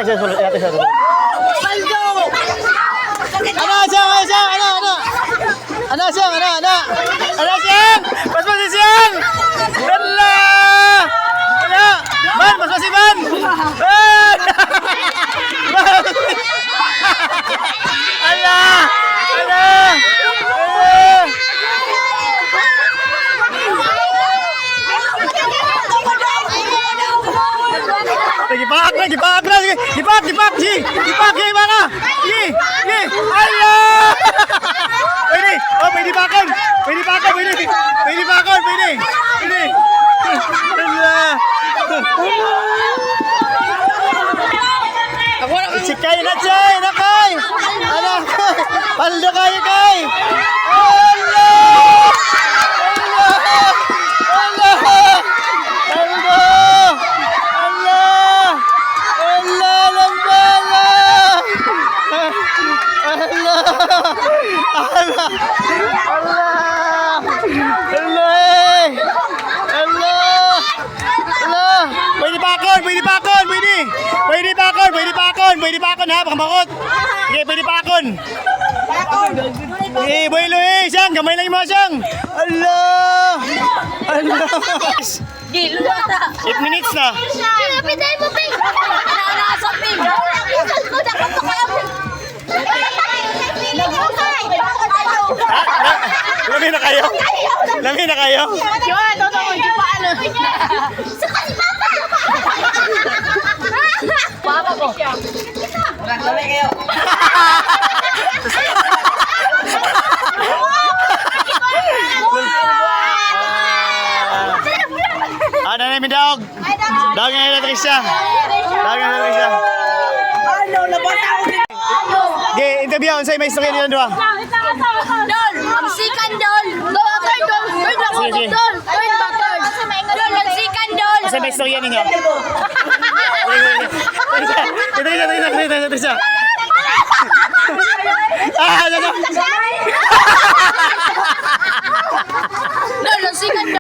sa sulod. Ate sa sulod. Paldo! Ano siyang? Ano siyang? Mas siyang! Hala! Hala! Man, mas si Man! Hala! Hala! Gipak! Mana? Hala! Pwede bakon! Sikay na chay! Nakay! Anak! Paldo kayo kay! Allah! Pwede pakon ha, pakamakot. Okay, pwede pakon. Eh, boy Luis, siyang, gamay lang mo siyang. Allah! 8 minutes na. Pinapitay mo, Ping! Nasa, Ping! Lami na kayo? Diyan, totoo, di pa ano. Saka si Papa! Papa ko. Lami kayo. Ano na yung dog? Dog nga yung Patricia. Ano, nabasa ako din. Okay, interview ako sa'yo, may istorya nila doon. Dol, ang sikan dol. Sige. Dol, ang sikan dol. Kasi may istorya ninyo. Patricia. Dol, ang sikan dol.